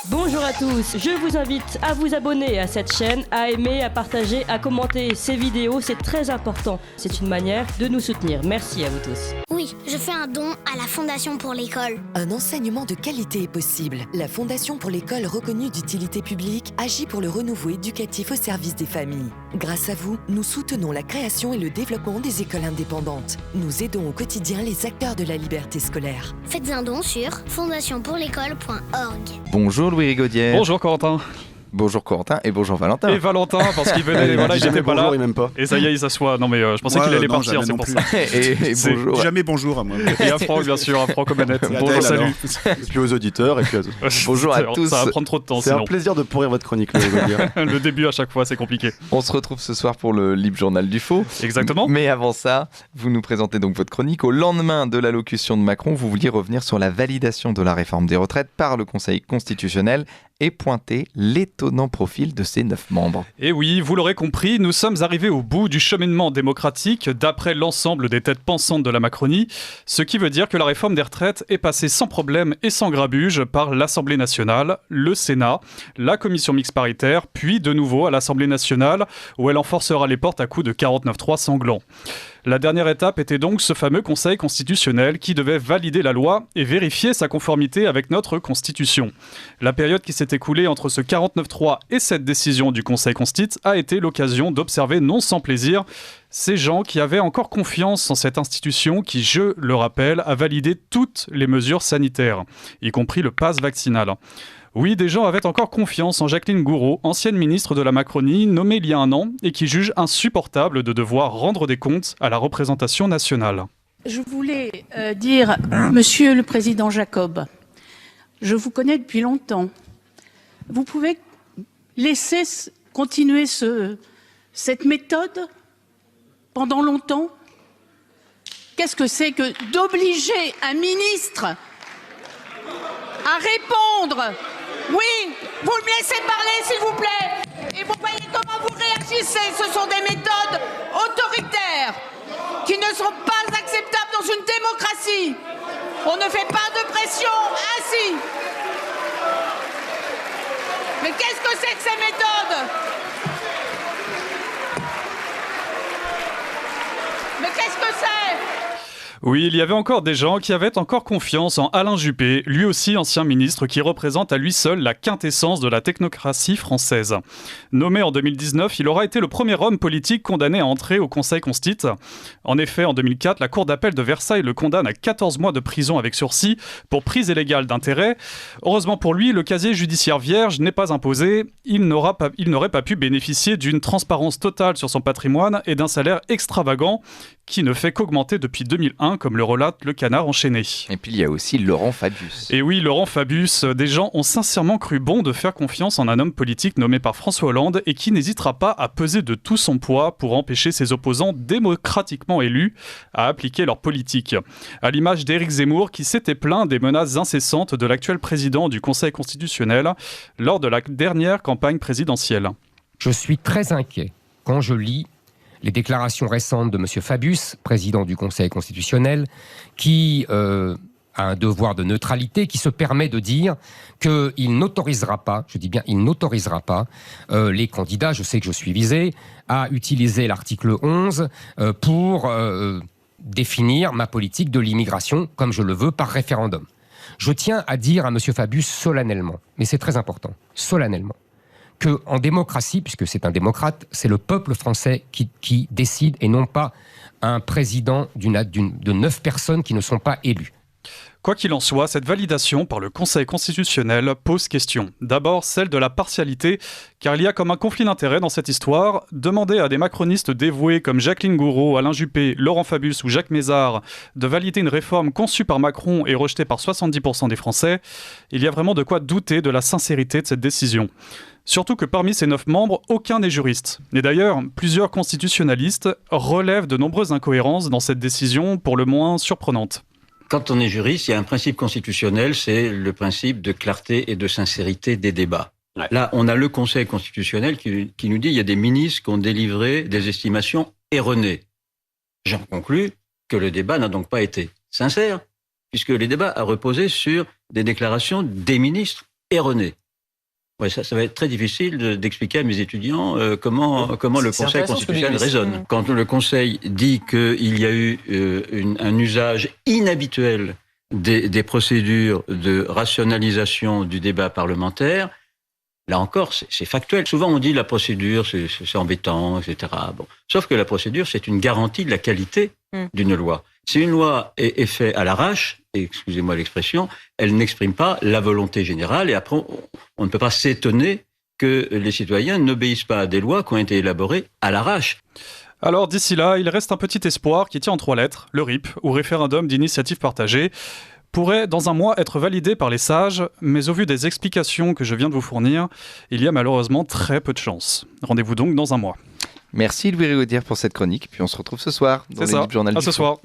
Bonjour à tous, je vous invite à vous abonner à cette chaîne, à aimer, à partager, à commenter ces vidéos, c'est très important. C'est une manière de nous soutenir. Merci à vous tous. Oui, je fais un don à la Fondation pour l'école. Un enseignement de qualité est possible. La Fondation pour l'école reconnue d'utilité publique agit pour le renouveau éducatif au service des familles. Grâce à vous, nous soutenons la création et le développement des écoles indépendantes. Nous aidons au quotidien les acteurs de la liberté scolaire. Faites un don sur fondationpourlécole.org. Bonjour Louis Rigaudière. Bonjour Corentin. Bonjour Corentin et bonjour Valentin. Et Valentin, parce qu'il venait, voilà, il était pas là. Bonjour, il m'aime pas. Et ça y est, il s'assoit. Non mais je pensais qu'il allait partir, c'est pour ça. Et bonjour. Jamais bonjour à moi. Et à Franck, bien sûr, à Franck Omanette. Et à Bonjour, Adèle, salut. alors. Et puis aux auditeurs et puis à tous. Bonjour à tous. Ça va prendre trop de temps C'est sinon. un plaisir de pourrir votre chronique, Louis Rigaudière. Le début à chaque fois, c'est compliqué. On se retrouve ce soir pour le Libre Journal du Faux. Exactement. Mais avant ça, vous nous présentez donc votre chronique. Au lendemain de l'allocution de Macron, vous vouliez revenir sur la validation de la réforme des retraites par le Conseil constitutionnel et pointer l'étonnant profil de ses 9 membres. Et oui, vous l'aurez compris, nous sommes arrivés au bout du cheminement démocratique d'après l'ensemble des têtes pensantes de la Macronie, ce qui veut dire que la réforme des retraites est passée sans problème et sans grabuge par l'Assemblée nationale, le Sénat, la commission mixte paritaire, puis de nouveau à l'Assemblée nationale où elle enforcera les portes à coups de 49.3 sanglants. La dernière étape était donc ce fameux Conseil constitutionnel qui devait valider la loi et vérifier sa conformité avec notre Constitution. La période qui s'est écoulée entre ce 49.3 et cette décision du Conseil constitue a été l'occasion d'observer non sans plaisir ces gens qui avaient encore confiance en cette institution qui, je le rappelle, a validé toutes les mesures sanitaires, y compris le pass vaccinal. Oui, des gens avaient encore confiance en Jacqueline Gourault, ancienne ministre de la Macronie, nommée il y a un an, et qui juge insupportable de devoir rendre des comptes à la représentation nationale. Je voulais dire, Monsieur le Président Jacob, je vous connais depuis longtemps. Vous pouvez laisser continuer cette méthode pendant longtemps? Qu'est-ce que c'est que d'obliger un ministre à répondre? Oui, vous me laissez parler, s'il vous plaît. Et vous voyez comment vous réagissez. Ce sont des méthodes autoritaires qui ne sont pas acceptables dans une démocratie. On ne fait pas de pression ainsi. Mais qu'est-ce que c'est que ces méthodes? Mais qu'est-ce que c'est? Oui, il y avait encore des gens qui avaient encore confiance en Alain Juppé, lui aussi ancien ministre qui représente à lui seul la quintessence de la technocratie française. Nommé en 2019, il aura été le premier homme politique condamné à entrer au Conseil constitue. En effet, en 2004, la Cour d'appel de Versailles le condamne à 14 mois de prison avec sursis pour prise illégale d'intérêt. Heureusement pour lui, le casier judiciaire vierge n'est pas imposé. Il n'aurait pas pu bénéficier d'une transparence totale sur son patrimoine et d'un salaire extravagant qui ne fait qu'augmenter depuis 2001, comme le relate le Canard enchaîné. Et puis il y a aussi Laurent Fabius. Et oui, Laurent Fabius, des gens ont sincèrement cru bon de faire confiance en un homme politique nommé par François Hollande et qui n'hésitera pas à peser de tout son poids pour empêcher ses opposants démocratiquement élus à appliquer leur politique. À l'image d'Éric Zemmour qui s'était plaint des menaces incessantes de l'actuel président du Conseil constitutionnel lors de la dernière campagne présidentielle. Je suis très inquiet quand je lis les déclarations récentes de M. Fabius, président du Conseil constitutionnel, qui a un devoir de neutralité, qui se permet de dire qu'il n'autorisera pas, je dis bien il n'autorisera pas, les candidats, je sais que je suis visé, à utiliser l'article 11 pour définir ma politique de l'immigration comme je le veux par référendum. Je tiens à dire à M. Fabius solennellement, mais c'est très important, solennellement, qu'en démocratie, puisque c'est un démocrate, c'est le peuple français qui décide et non pas un président de 9 personnes qui ne sont pas élues. Quoi qu'il en soit, cette validation par le Conseil constitutionnel pose question. D'abord, celle de la partialité, car il y a comme un conflit d'intérêts dans cette histoire. Demander à des macronistes dévoués comme Jacqueline Gourault, Alain Juppé, Laurent Fabius ou Jacques Mézard de valider une réforme conçue par Macron et rejetée par 70% des Français, il y a vraiment de quoi douter de la sincérité de cette décision. Surtout que parmi ces 9 membres, aucun n'est juriste. Et d'ailleurs, plusieurs constitutionnalistes relèvent de nombreuses incohérences dans cette décision, pour le moins surprenante. Quand on est juriste, il y a un principe constitutionnel, c'est le principe de clarté et de sincérité des débats. Ouais. Là, on a le Conseil constitutionnel qui nous dit qu'il y a des ministres qui ont délivré des estimations erronées. J'en conclus que le débat n'a donc pas été sincère, puisque le débat a reposé sur des déclarations des ministres erronées. Ouais, ça va être très difficile d'expliquer à mes étudiants comment le Conseil constitutionnel raisonne. Quand le Conseil dit qu'il y a eu un usage inhabituel des procédures de rationalisation du débat parlementaire, là encore, c'est factuel. Souvent, on dit la procédure, c'est embêtant, etc. Bon. Sauf que la procédure, c'est une garantie de la qualité d'une loi. Si une loi est faite à l'arrache, et excusez-moi l'expression, elle n'exprime pas la volonté générale, et après, on ne peut pas s'étonner que les citoyens n'obéissent pas à des lois qui ont été élaborées à l'arrache. Alors d'ici là, il reste un petit espoir qui tient en 3 lettres, le RIP, ou référendum d'initiative partagée, pourrait dans un mois être validé par les sages, mais au vu des explications que je viens de vous fournir, il y a malheureusement très peu de chance. Rendez-vous donc dans un mois. Merci Louis Rigaudière pour cette chronique, puis on se retrouve ce soir dans les Journal du Foot. À ce soir.